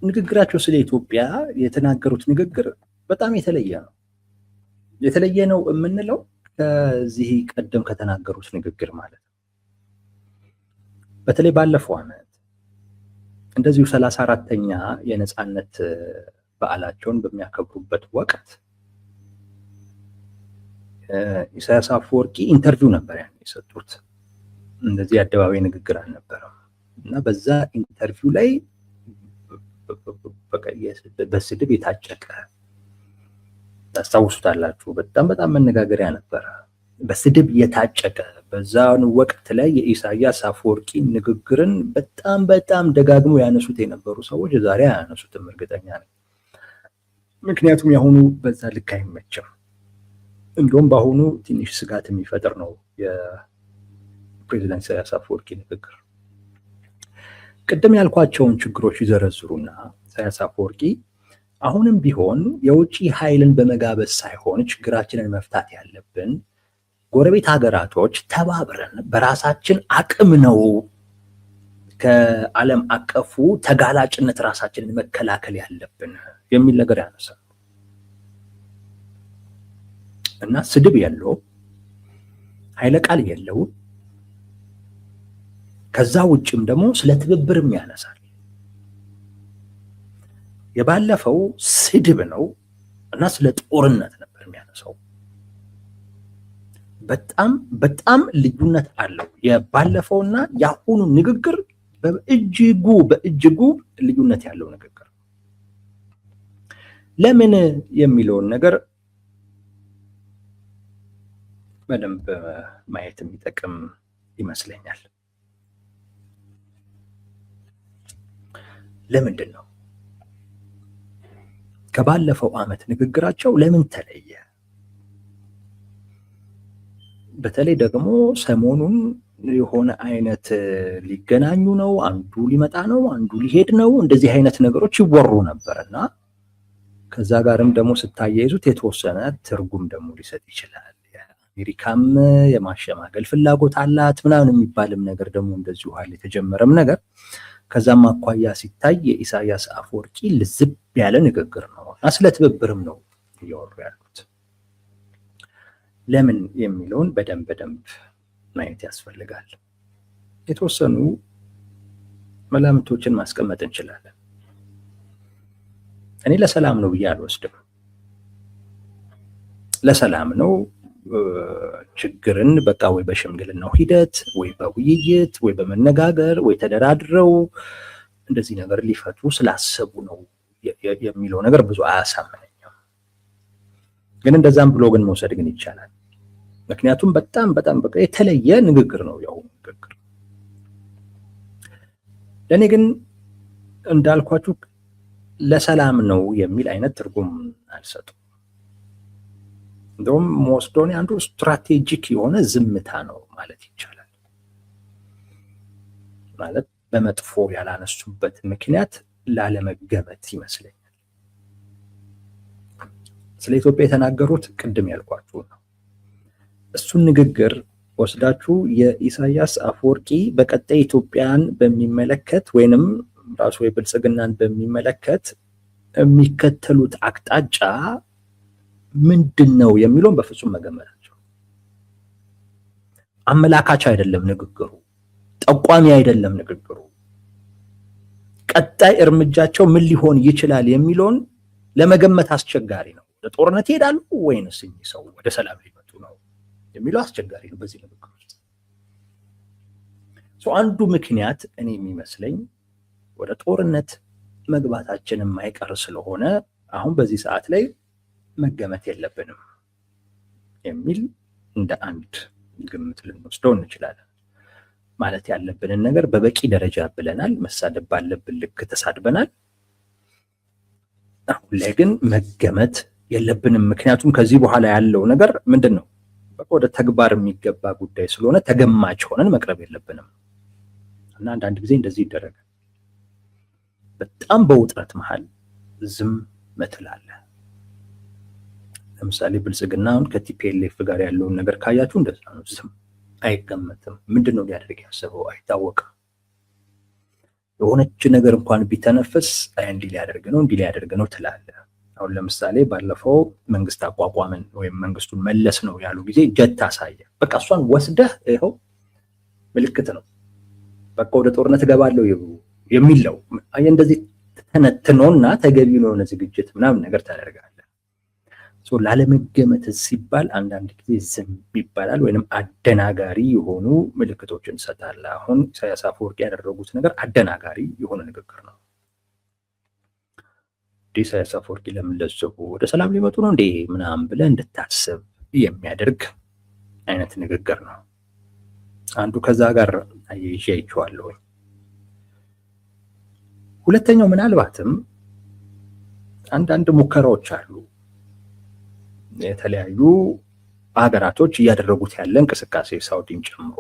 ንግግራቸው ስለ ኢትዮጵያ የተናገሩት ንግግር በጣም የተለየ ነው የምንለው ከዚህ ቀደም ከተናገሩት ንግግር ማለት ነው። በተለይ ባለፈው ዓመት እንደዚሁ 34ኛ የነጻነት በዓላቸውን በሚያከብሩበት ወቅት ኢሳያስ አፈወርቂ ኢንተርቪው ነበር ያን የሰጡት። እንደዚህ አደባባይ ንግግር አልነበረም እና በዛ ኢንተርቪው ላይ በስድብ የታጨቀ ታስታውሱታላችሁ። በጣም መነጋገሪያ ነበረ። በስድብ የታጨቀ በዛን ወቅት ላይ የኢሳያስ አፈወርቂ ንግግርን በጣም ደጋግሞ ያነሱት የነበሩ ሰዎች ዛሬ አያነሱትም፣ እርግጠኛ ነኝ። ምክንያቱም የአሁኑ በዛ ልክ አይመችም። እንደውም በአሁኑ ትንሽ ስጋት የሚፈጥር ነው የፕሬዚዳንት ኢሳያስ አፈወርቂ ንግግር። ቅድም ያልኳቸውን ችግሮች ይዘረዝሩና ኢሳያስ አፈወርቂ አሁንም ቢሆን የውጭ ኃይልን በመጋበዝ ሳይሆን ችግራችንን መፍታት ያለብን ጎረቤት ሀገራቶች ተባብረን በራሳችን አቅም ነው ከዓለም አቀፉ ተጋላጭነት ራሳችንን መከላከል ያለብን የሚል ነገር ያነሳሉ እና ስድብ የለው፣ ኃይለ ቃል የለው። ከዛ ውጭም ደግሞ ስለ ትብብርም ያነሳል። የባለፈው ስድብ ነው እና ስለ ጦርነት ነበር የሚያነሳው። በጣም ልዩነት አለው የባለፈውና የአሁኑ ንግግር፣ በእጅጉ ልዩነት ያለው ንግግር። ለምን የሚለውን ነገር በደንብ ማየት የሚጠቅም ይመስለኛል። ለምንድን ነው ከባለፈው ዓመት ንግግራቸው ለምን ተለየ? በተለይ ደግሞ ሰሞኑን የሆነ አይነት ሊገናኙ ነው፣ አንዱ ሊመጣ ነው፣ አንዱ ሊሄድ ነው፣ እንደዚህ አይነት ነገሮች ይወሩ ነበርና ከዛ ጋርም ደግሞ ስታያይዙት የተወሰነ ትርጉም ደግሞ ሊሰጥ ይችላል። የአሜሪካም የማሸማገል ፍላጎት አላት ምናምን የሚባልም ነገር ደግሞ እንደዚሁ አለ፣ የተጀመረም ነገር። ከዛም አኳያ ሲታይ የኢሳያስ አፈወርቂ ልዝብ ያለ ንግግር ነው እና ስለ ትብብርም ነው እያወሩ ያሉት። ለምን የሚለውን በደንብ ማየት ያስፈልጋል። የተወሰኑ መላምቶችን ማስቀመጥ እንችላለን። እኔ ለሰላም ነው ብዬ አልወስድም። ለሰላም ነው ችግርን በቃ ወይ በሽምግልናው ሂደት ወይ በውይይት ወይ በመነጋገር ወይ ተደራድረው እንደዚህ ነገር ሊፈቱ ስላሰቡ ነው የሚለው ነገር ብዙ አያሳምነኝም። ግን እንደዛም ብሎ ግን መውሰድ ግን ይቻላል። ምክንያቱም በጣም በቃ የተለየ ንግግር ነው ያው ንግግር። ለእኔ ግን እንዳልኳችሁ ለሰላም ነው የሚል አይነት ትርጉም አልሰጡም። እንደውም መወስዶን አንዱ ስትራቴጂክ የሆነ ዝምታ ነው ማለት ይቻላል። ማለት በመጥፎ ያላነሱበት ምክንያት ላለመገመት ይመስለኛል። ስለ ኢትዮጵያ የተናገሩት ቅድም ያልኳችሁ ነው። እሱን ንግግር ወስዳችሁ የኢሳያስ አፈወርቂ በቀጣይ ኢትዮጵያን በሚመለከት ወይንም ራሱ የብልጽግናን በሚመለከት የሚከተሉት አቅጣጫ ምንድነው የሚለውን በፍጹም መገመታቸው አመላካች አይደለም ንግግሩ፣ ጠቋሚ አይደለም ንግግሩ። ቀጣይ እርምጃቸው ምን ሊሆን ይችላል የሚለውን ለመገመት አስቸጋሪ ነው። ለጦርነት ይሄዳሉ ወይንስ እኚህ ሰው ወደ ሰላም ሊመጡ ነው የሚለው አስቸጋሪ ነው በዚህ ንግግር ውስጥ። አንዱ ምክንያት እኔ የሚመስለኝ ወደ ጦርነት መግባታችን የማይቀር ስለሆነ አሁን በዚህ ሰዓት ላይ መገመት የለብንም የሚል እንደ አንድ ግምት ልንወስደው እንችላለን። ማለት ያለብንን ነገር በበቂ ደረጃ ብለናል። መሳደብ ባለብን ልክ ተሳድበናል። አሁን ላይ ግን መገመት የለብንም። ምክንያቱም ከዚህ በኋላ ያለው ነገር ምንድን ነው? በቃ ወደ ተግባር የሚገባ ጉዳይ ስለሆነ ተገማች ሆነን መቅረብ የለብንም እና አንዳንድ ጊዜ እንደዚህ ይደረጋል። በጣም በውጥረት መሃል ዝም ትላለህ። ለምሳሌ ብልጽግናውን ከቲፒኤልኤፍ ጋር ያለውን ነገር ካያችሁ እንደዛ ነው። ዝም አይገመትም። ምንድን ነው ሊያደርግ ያሰበው አይታወቅም። የሆነች ነገር እንኳን ቢተነፍስ እንዲህ ሊያደርግ ነው ትላለህ። አሁን ለምሳሌ ባለፈው መንግስት አቋቋምን ወይም መንግስቱን መለስ ነው ያሉ ጊዜ ጀት አሳየ። በቃ እሷን ወስደህ ይኸው ምልክት ነው በቃ ወደ ጦርነት እገባለሁ የሚለው እንደዚህ ተነትኖና ተገቢ የሆነ ዝግጅት ምናምን ነገር ታደርጋለህ። ላለመገመት ሲባል አንዳንድ ጊዜ ዝም ይባላል ወይንም አደናጋሪ የሆኑ ምልክቶችን ትሰጣለህ። አሁን ኢሳያስ አፈወርቂ ያደረጉት ነገር አደናጋሪ የሆነ ንግግር ነው። ኢሳያስ አፈወርቂ ለምን ለዘቡ ወደ ሰላም ሊመጡ ነው እንዴ ምናምን ብለህ እንድታስብ የሚያደርግ አይነት ንግግር ነው። አንዱ ከዛ ጋር አያይዤ አይቼዋለሁ። ሁለተኛው ምናልባትም አንዳንድ ሙከራዎች አሉ የተለያዩ ሀገራቶች እያደረጉት ያለ እንቅስቃሴ ሳውዲን ጨምሮ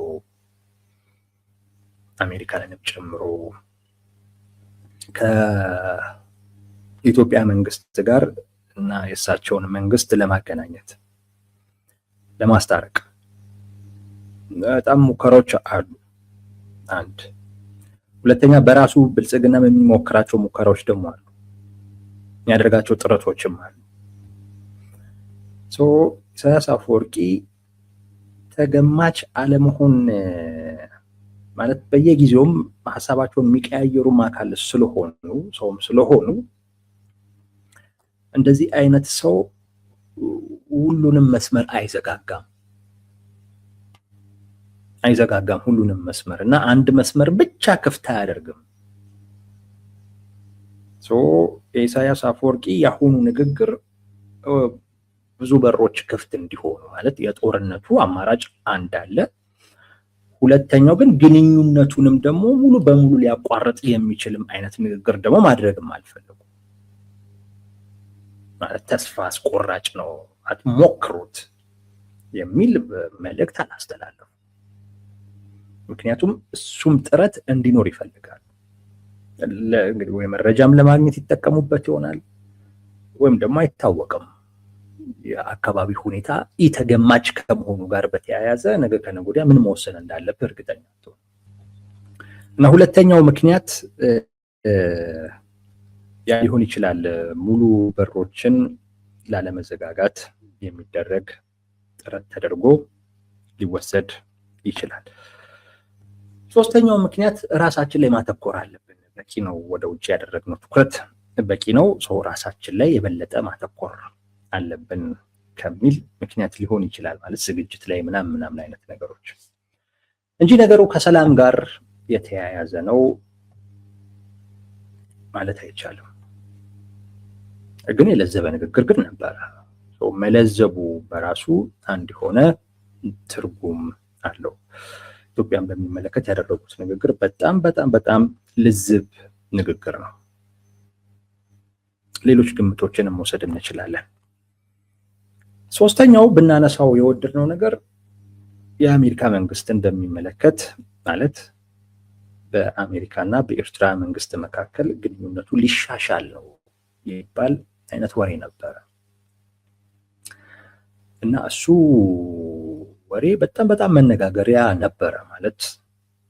አሜሪካንንም ጨምሮ ከኢትዮጵያ መንግስት ጋር እና የእሳቸውን መንግስት ለማገናኘት ለማስታረቅ በጣም ሙከራዎች አሉ። አንድ ሁለተኛ በራሱ ብልጽግና የሚሞክራቸው ሙከራዎች ደግሞ አሉ፣ የሚያደርጋቸው ጥረቶችም አሉ። ኢሳያስ አፈወርቂ ተገማች አለመሆን ማለት በየጊዜውም ሀሳባቸውን የሚቀያየሩም አካል ስለሆኑ ሰውም ስለሆኑ እንደዚህ አይነት ሰው ሁሉንም መስመር አይዘጋጋም ሁሉንም መስመር እና አንድ መስመር ብቻ ክፍት አያደርግም። የኢሳያስ አፈወርቂ የአሁኑ ንግግር ብዙ በሮች ክፍት እንዲሆኑ ማለት የጦርነቱ አማራጭ አንድ አለ። ሁለተኛው ግን ግንኙነቱንም ደግሞ ሙሉ በሙሉ ሊያቋርጥ የሚችልም አይነት ንግግር ደግሞ ማድረግም አልፈለጉም። ማለት ተስፋ አስቆራጭ ነው አትሞክሩት የሚል መልእክት አላስተላለፉም። ምክንያቱም እሱም ጥረት እንዲኖር ይፈልጋል። እንግዲህ ወይ መረጃም ለማግኘት ይጠቀሙበት ይሆናል ወይም ደግሞ አይታወቅም። የአካባቢ ሁኔታ ኢተገማች ከመሆኑ ጋር በተያያዘ ነገ ከነገ ወዲያ ምን መወሰን እንዳለበት እርግጠኛ ነው። እና ሁለተኛው ምክንያት ያ ሊሆን ይችላል ሙሉ በሮችን ላለመዘጋጋት የሚደረግ ጥረት ተደርጎ ሊወሰድ ይችላል። ሶስተኛው ምክንያት ራሳችን ላይ ማተኮር አለብን። በቂ ነው ወደ ውጭ ያደረግነው ትኩረት በቂ ነው፣ ሰው ራሳችን ላይ የበለጠ ማተኮር አለብን ከሚል ምክንያት ሊሆን ይችላል። ማለት ዝግጅት ላይ ምናምን አይነት ነገሮች እንጂ ነገሩ ከሰላም ጋር የተያያዘ ነው ማለት አይቻልም። ግን የለዘበ ንግግር ግን ነበረ። መለዘቡ በራሱ አንድ የሆነ ትርጉም አለው። ኢትዮጵያን በሚመለከት ያደረጉት ንግግር በጣም በጣም በጣም ልዝብ ንግግር ነው። ሌሎች ግምቶችንም መውሰድ እንችላለን። ሶስተኛው ብናነሳው የወደድነው ነገር የአሜሪካ መንግስትን በሚመለከት ማለት በአሜሪካና በኤርትራ መንግስት መካከል ግንኙነቱ ሊሻሻል ነው የሚባል አይነት ወሬ ነበረ እና እሱ ወሬ በጣም በጣም መነጋገሪያ ነበረ። ማለት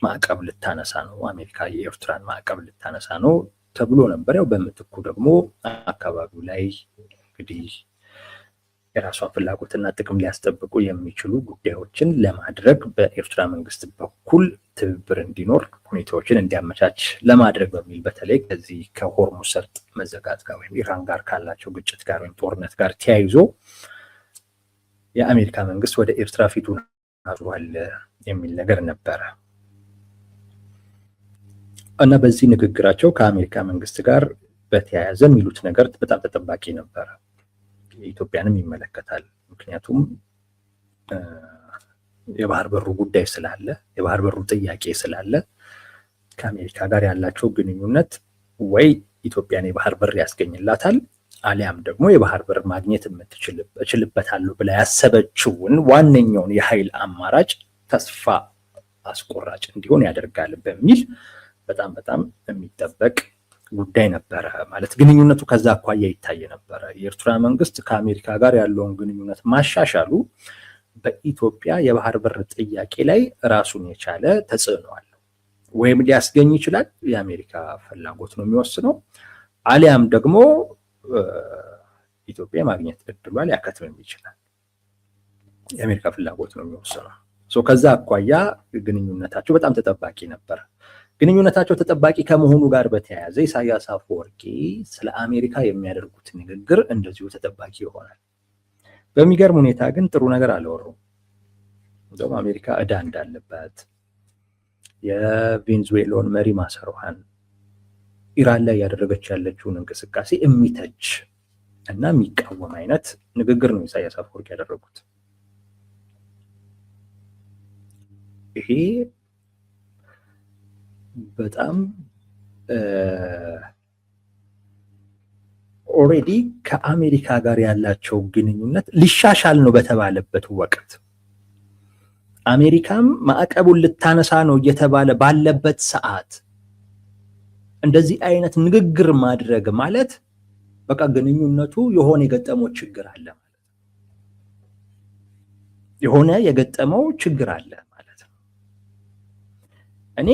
ማዕቀብ ልታነሳ ነው አሜሪካ የኤርትራን ማዕቀብ ልታነሳ ነው ተብሎ ነበር። ያው በምትኩ ደግሞ አካባቢው ላይ እንግዲህ የራሷን ፍላጎትና ጥቅም ሊያስጠብቁ የሚችሉ ጉዳዮችን ለማድረግ በኤርትራ መንግስት በኩል ትብብር እንዲኖር ሁኔታዎችን እንዲያመቻች ለማድረግ በሚል በተለይ ከዚህ ከሆርሙዝ ሰርጥ መዘጋት ጋር ወይም ኢራን ጋር ካላቸው ግጭት ጋር ወይም ጦርነት ጋር ተያይዞ የአሜሪካ መንግስት ወደ ኤርትራ ፊቱን አዙሯል የሚል ነገር ነበረ እና በዚህ ንግግራቸው ከአሜሪካ መንግስት ጋር በተያያዘ የሚሉት ነገር በጣም ተጠባቂ ነበረ። ኢትዮጵያንም ይመለከታል። ምክንያቱም የባህር በሩ ጉዳይ ስላለ፣ የባህር በሩ ጥያቄ ስላለ ከአሜሪካ ጋር ያላቸው ግንኙነት ወይ ኢትዮጵያን የባህር በር ያስገኝላታል አሊያም ደግሞ የባህር በር ማግኘት እችልበታለሁ ብላ ያሰበችውን ዋነኛውን የኃይል አማራጭ ተስፋ አስቆራጭ እንዲሆን ያደርጋል በሚል በጣም በጣም የሚጠበቅ ጉዳይ ነበረ። ማለት ግንኙነቱ ከዛ አኳያ ይታይ ነበረ። የኤርትራ መንግስት ከአሜሪካ ጋር ያለውን ግንኙነት ማሻሻሉ በኢትዮጵያ የባህር በር ጥያቄ ላይ ራሱን የቻለ ተጽዕኖ አለው። ወይም ሊያስገኝ ይችላል፣ የአሜሪካ ፍላጎት ነው የሚወስነው፣ አሊያም ደግሞ ኢትዮጵያ ማግኘት እድሏ ሊያከትምም ይችላል፣ የአሜሪካ ፍላጎት ነው የሚወስነው። ከዛ አኳያ ግንኙነታቸው በጣም ተጠባቂ ነበር። ግንኙነታቸው ተጠባቂ ከመሆኑ ጋር በተያያዘ ኢሳያስ አፈወርቂ ስለ አሜሪካ የሚያደርጉት ንግግር እንደዚሁ ተጠባቂ ይሆናል። በሚገርም ሁኔታ ግን ጥሩ ነገር አላወሩም። እንደውም አሜሪካ ዕዳ እንዳለባት የቬንዙዌላን መሪ ማሰሯን ኢራን ላይ ያደረገች ያለችውን እንቅስቃሴ የሚተች እና የሚቃወም አይነት ንግግር ነው ኢሳያስ አፈወርቂ ያደረጉት። ይሄ በጣም ኦልሬዲ ከአሜሪካ ጋር ያላቸው ግንኙነት ሊሻሻል ነው በተባለበት ወቅት አሜሪካም ማዕቀቡን ልታነሳ ነው እየተባለ ባለበት ሰዓት እንደዚህ አይነት ንግግር ማድረግ ማለት በቃ ግንኙነቱ የሆነ የገጠመው ችግር አለ ማለት ነው። የሆነ የገጠመው ችግር አለ ማለት ነው። እኔ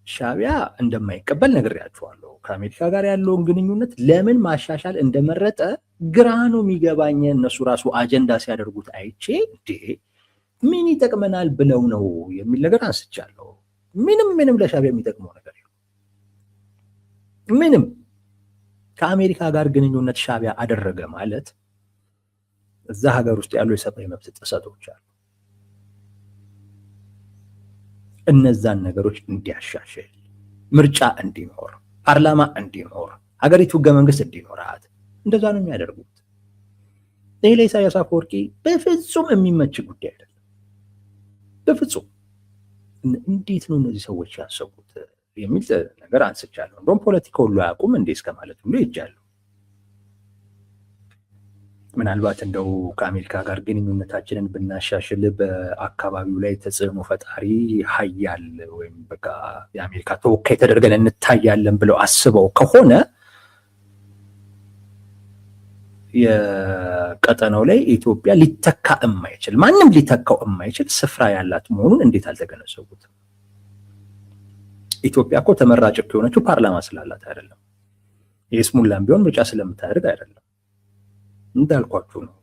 ሻዕቢያ እንደማይቀበል ነግሬያቸዋለሁ። ከአሜሪካ ጋር ያለውን ግንኙነት ለምን ማሻሻል እንደመረጠ ግራ ነው የሚገባኝ። እነሱ ራሱ አጀንዳ ሲያደርጉት አይቼ ምን ይጠቅመናል ብለው ነው የሚል ነገር አንስቻለሁ። ምንም ለሻዕቢያ የሚጠቅመው ነገር የለም። ምንም ከአሜሪካ ጋር ግንኙነት ሻዕቢያ አደረገ ማለት እዛ ሀገር ውስጥ ያሉ የሰብአዊ መብት ጥሰቶች አሉ። እነዛን ነገሮች እንዲያሻሽል፣ ምርጫ እንዲኖር፣ ፓርላማ እንዲኖር፣ ሀገሪቱ ህገ መንግስት እንዲኖራት እንደዛ ነው የሚያደርጉት። ይሄ ለኢሳያስ አፈወርቂ በፍጹም የሚመች ጉዳይ አይደለም። በፍጹም እንዴት ነው እነዚህ ሰዎች ያሰቡት የሚል ነገር አንስቻለሁ። እንደውም ፖለቲካ ሁሉ አያውቁም እንዴ እስከ ማለት ሁሉ ይጃሉ። ምናልባት እንደው ከአሜሪካ ጋር ግንኙነታችንን ብናሻሽል በአካባቢው ላይ ተጽዕኖ ፈጣሪ ሀያል ወይም በቃ የአሜሪካ ተወካይ ተደርገን እንታያለን ብለው አስበው ከሆነ የቀጠናው ላይ ኢትዮጵያ ሊተካ የማይችል ማንም ሊተካው የማይችል ስፍራ ያላት መሆኑን እንዴት አልተገነዘቡትም? ኢትዮጵያ እኮ ተመራጭ የሆነችው ፓርላማ ስላላት አይደለም። የስሙላም ቢሆን ምርጫ ስለምታደርግ አይደለም። እንዳልኳችሁ ነው።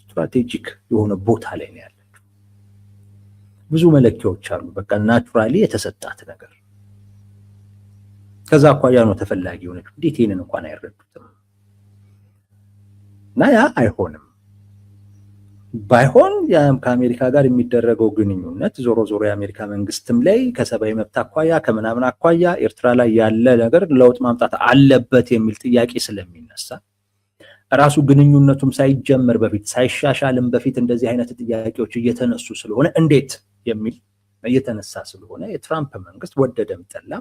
ስትራቴጂክ የሆነ ቦታ ላይ ነው ያለችው። ብዙ መለኪያዎች አሉ። በቃ ናቹራሊ የተሰጣት ነገር ከዛ አኳያ ነው ተፈላጊ የሆነችው። እንዴት ይሄንን እንኳን አይረዱትም? እና ያ አይሆንም። ባይሆን ከአሜሪካ ጋር የሚደረገው ግንኙነት ዞሮ ዞሮ የአሜሪካ መንግስትም ላይ ከሰብአዊ መብት አኳያ ከምናምን አኳያ ኤርትራ ላይ ያለ ነገር ለውጥ ማምጣት አለበት የሚል ጥያቄ ስለሚነሳ ራሱ ግንኙነቱም ሳይጀመር በፊት ሳይሻሻልም በፊት እንደዚህ አይነት ጥያቄዎች እየተነሱ ስለሆነ እንዴት የሚል እየተነሳ ስለሆነ የትራምፕ መንግስት ወደደም ጠላ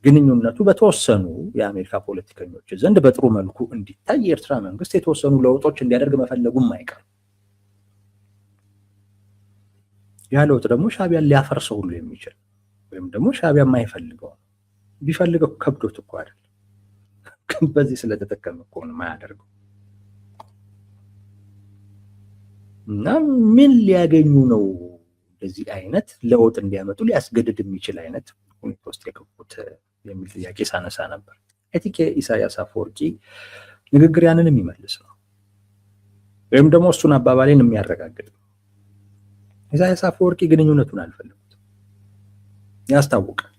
ግንኙነቱ በተወሰኑ የአሜሪካ ፖለቲከኞች ዘንድ በጥሩ መልኩ እንዲታይ የኤርትራ መንግስት የተወሰኑ ለውጦች እንዲያደርግ መፈለጉም አይቀርም። ያ ለውጥ ደግሞ ሻዕቢያን ሊያፈርሰው ሁሉ የሚችል ወይም ደግሞ ሻዕቢያ የማይፈልገው ቢፈልገው ከብዶት እኮ አይደል፣ ግን በዚህ ስለተጠቀመ እኮ ነው የማያደርገው። እና ምን ሊያገኙ ነው እንደዚህ አይነት ለውጥ እንዲያመጡ ሊያስገድድ የሚችል አይነት ሁኔታ ውስጥ የገቡት የሚል ጥያቄ ሳነሳ ነበር። ኤቲኬ ኢሳያስ አፈወርቂ ንግግር ያንን የሚመልስ ነው ወይም ደግሞ እሱን አባባሌን የሚያረጋግጥ ነው። ኢሳያስ አፈወርቂ ግንኙነቱን አልፈለጉትም ያስታውቃል።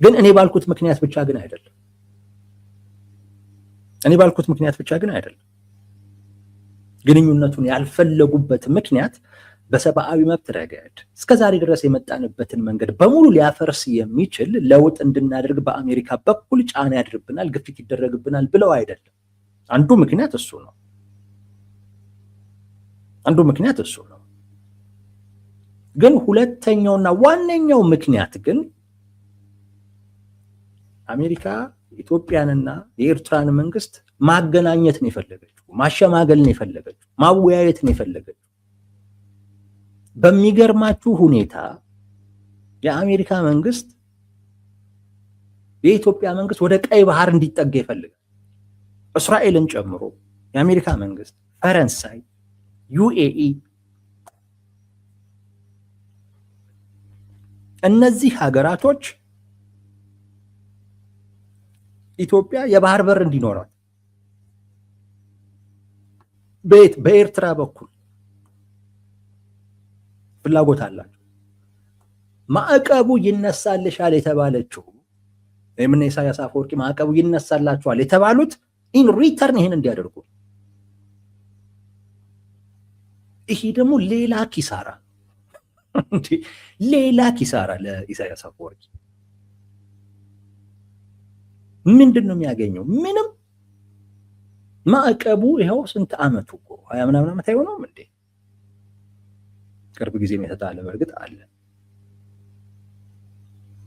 ግን እኔ ባልኩት ምክንያት ብቻ ግን አይደለም። ግንኙነቱን ያልፈለጉበት ምክንያት በሰብአዊ መብት ረገድ እስከዛሬ ድረስ የመጣንበትን መንገድ በሙሉ ሊያፈርስ የሚችል ለውጥ እንድናደርግ በአሜሪካ በኩል ጫና ያድርብናል፣ ግፊት ይደረግብናል ብለው አይደለም። አንዱ ምክንያት እሱ ነው። ግን ሁለተኛውና ዋነኛው ምክንያት ግን አሜሪካ ኢትዮጵያንና የኤርትራን መንግስት ማገናኘት ነው የፈለገችው፣ ማሸማገል ነው የፈለገችው፣ ማወያየት ነው የፈለገችው። በሚገርማችሁ ሁኔታ የአሜሪካ መንግስት የኢትዮጵያ መንግስት ወደ ቀይ ባህር እንዲጠጋ ይፈልጋል። እስራኤልን ጨምሮ የአሜሪካ መንግስት፣ ፈረንሳይ፣ ዩኤኢ እነዚህ ሀገራቶች ኢትዮጵያ የባህር በር እንዲኖራት በኤርትራ በኩል ፍላጎት አላቸው። ማዕቀቡ ይነሳልሻል የተባለችው የምን ኢሳያስ አፈወርቂ ማዕቀቡ ይነሳላቸዋል የተባሉት ኢን ሪተርን ይሄን እንዲያደርጉ። ይሄ ደግሞ ሌላ ኪሳራ ለኢሳያስ አፈወርቂ። ምንድን ነው የሚያገኘው? ምንም። ማዕቀቡ ይኸው ስንት አመቱ እኮ 20 ምናምን ዓመት አይሆነውም እንዴ? ቅርብ ጊዜ የተጣለ በእርግጥ አለ።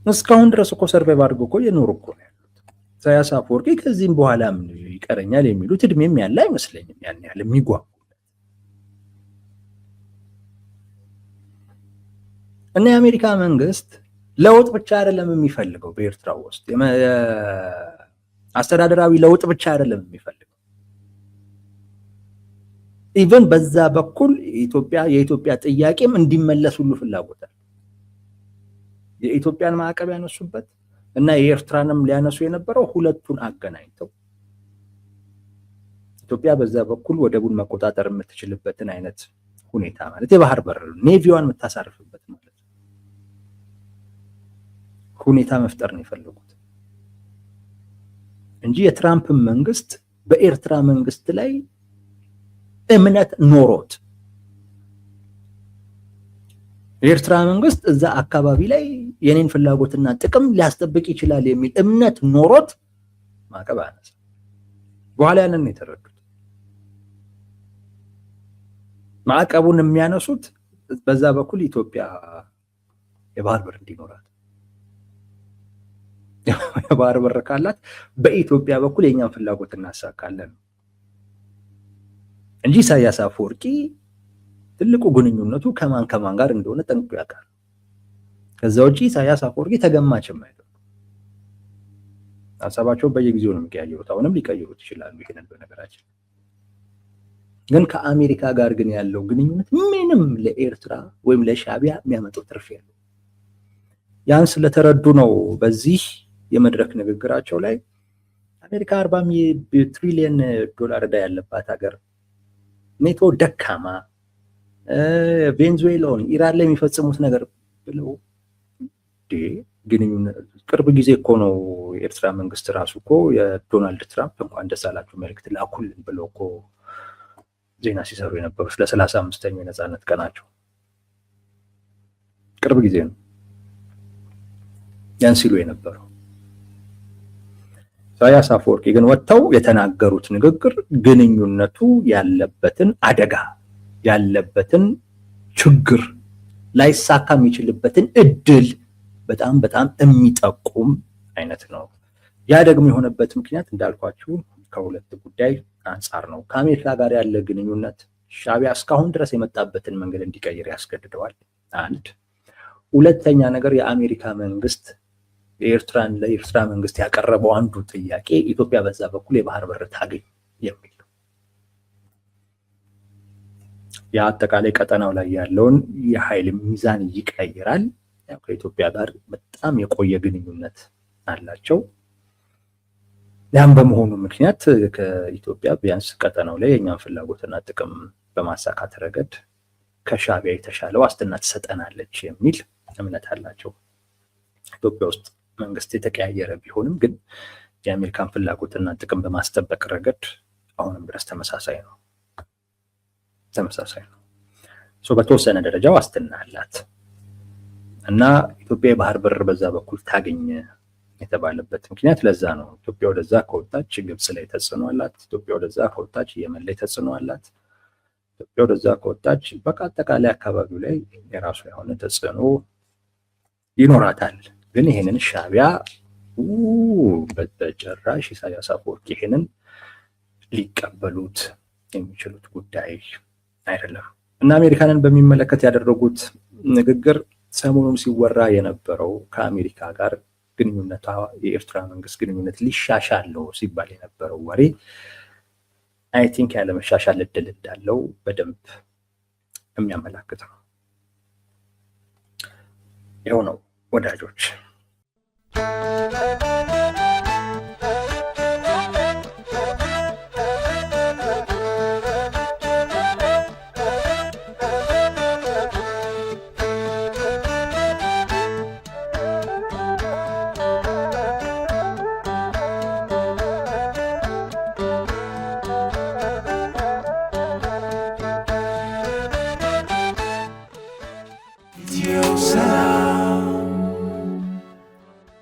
እስካሁን ድረስ እኮ ሰርቫይቭ አድርጎ እኮ የኖሩ እኮ ነው ያሉት። ኢሳያስ አፈወርቂ ከዚህም በኋላ ምን ይቀረኛል የሚሉት እድሜም ያለ አይመስለኝም ያን ያህል የሚጓጉ እና የአሜሪካ መንግስት ለውጥ ብቻ አይደለም የሚፈልገው በኤርትራ ውስጥ አስተዳደራዊ ለውጥ ብቻ አይደለም የሚፈልገው። ኢቨን በዛ በኩል የኢትዮጵያ ጥያቄም እንዲመለስ ሁሉ ፍላጎት አለ። የኢትዮጵያን ማዕቀብ ያነሱበት እና የኤርትራንም ሊያነሱ የነበረው ሁለቱን አገናኝተው ኢትዮጵያ በዛ በኩል ወደቡን መቆጣጠር የምትችልበትን አይነት ሁኔታ ማለት የባህር በር ኔቪዋን የምታሳርፍበት ማለት ሁኔታ መፍጠር ነው የፈለጉት እንጂ የትራምፕ መንግስት በኤርትራ መንግስት ላይ እምነት ኖሮት የኤርትራ መንግስት እዛ አካባቢ ላይ የኔን ፍላጎትና ጥቅም ሊያስጠብቅ ይችላል የሚል እምነት ኖሮት ማዕቀብ አነሳ። በኋላ ያንን ነው የተረዱት። ማዕቀቡን የሚያነሱት በዛ በኩል ኢትዮጵያ የባህር በር እንዲኖራት፣ የባህር በር ካላት በኢትዮጵያ በኩል የኛን ፍላጎት እናሳካለን እንጂ ኢሳያስ አፈወርቂ ትልቁ ግንኙነቱ ከማን ጋር እንደሆነ ጠንቅቆ ያውቃል። ከዛ ውጪ ኢሳያስ አፈወርቂ ተገማችም አይደለም። ሀሳባቸው በየጊዜው ነው የሚቀያየሩት። አሁንም ሊቀይሩት ይችላሉ። ይሄንን በነገራችን ግን ከአሜሪካ ጋር ግን ያለው ግንኙነት ምንም ለኤርትራ ወይም ለሻዕቢያ የሚያመጣው ትርፍ የለው። ያን ስለተረዱ ነው በዚህ የመድረክ ንግግራቸው ላይ አሜሪካ 40 ትሪሊየን ዶላር ዕዳ ያለባት ሀገር፣ ኔቶ ደካማ፣ ቬንዙዌላውን ኢራን ላይ የሚፈጽሙት ነገር ብለው ግንኙነት ቅርብ ጊዜ እኮ ነው የኤርትራ መንግስት ራሱ እኮ የዶናልድ ትራምፕ እንኳን ደስ አላችሁ መልእክት ላኩልን ብለው እኮ ዜና ሲሰሩ የነበሩት ለ35ኛው የነፃነት ቀናቸው ቅርብ ጊዜ ነው ያን ሲሉ የነበረው። ኢሳያስ አፈወርቂ ግን ወጥተው የተናገሩት ንግግር ግንኙነቱ ያለበትን አደጋ ያለበትን ችግር ላይሳካ የሚችልበትን እድል በጣም በጣም የሚጠቁም አይነት ነው። ያ ደግሞ የሆነበት ምክንያት እንዳልኳችሁ ከሁለት ጉዳይ አንጻር ነው። ከአሜሪካ ጋር ያለ ግንኙነት ሻዕቢያ እስካሁን ድረስ የመጣበትን መንገድ እንዲቀይር ያስገድደዋል። አንድ ሁለተኛ ነገር የአሜሪካ መንግስት ለኤርትራ መንግስት ያቀረበው አንዱ ጥያቄ ኢትዮጵያ በዛ በኩል የባህር በር ታገኝ የሚል ነው። የአጠቃላይ ቀጠናው ላይ ያለውን የኃይል ሚዛን ይቀይራል። ከኢትዮጵያ ጋር በጣም የቆየ ግንኙነት አላቸው። ያም በመሆኑ ምክንያት ከኢትዮጵያ ቢያንስ ቀጠናው ላይ የኛን ፍላጎትና ጥቅም በማሳካት ረገድ ከሻዕቢያ የተሻለ ዋስትና ትሰጠናለች የሚል እምነት አላቸው። ኢትዮጵያ ውስጥ መንግስት የተቀያየረ ቢሆንም ግን የአሜሪካን ፍላጎትና ጥቅም በማስጠበቅ ረገድ አሁንም ድረስ ተመሳሳይ ነው። በተወሰነ ደረጃ ዋስትና አላት እና ኢትዮጵያ የባህር በር በዛ በኩል ታገኝ የተባለበት ምክንያት ለዛ ነው። ኢትዮጵያ ወደዛ ከወጣች ግብጽ ላይ ተጽዕኖ አላት። ኢትዮጵያ ወደዛ ከወጣች የመን ላይ ተጽዕኖ አላት። ኢትዮጵያ ወደዛ ከወጣች በቃ አጠቃላይ አካባቢው ላይ የራሱ የሆነ ተጽዕኖ ይኖራታል። ግን ይሄንን ሻዕቢያ በጭራሽ ኢሳያስ አፈወርቂ ይሄንን ሊቀበሉት የሚችሉት ጉዳይ አይደለም እና አሜሪካንን በሚመለከት ያደረጉት ንግግር ሰሞኑን ሲወራ የነበረው ከአሜሪካ ጋር ግንኙነቷ የኤርትራ መንግስት ግንኙነት ሊሻሻል ነው ሲባል የነበረው ወሬ አይ ቲንክ ያለ መሻሻል እድል እንዳለው በደንብ የሚያመላክት ነው። ይኸው ነው ወዳጆች።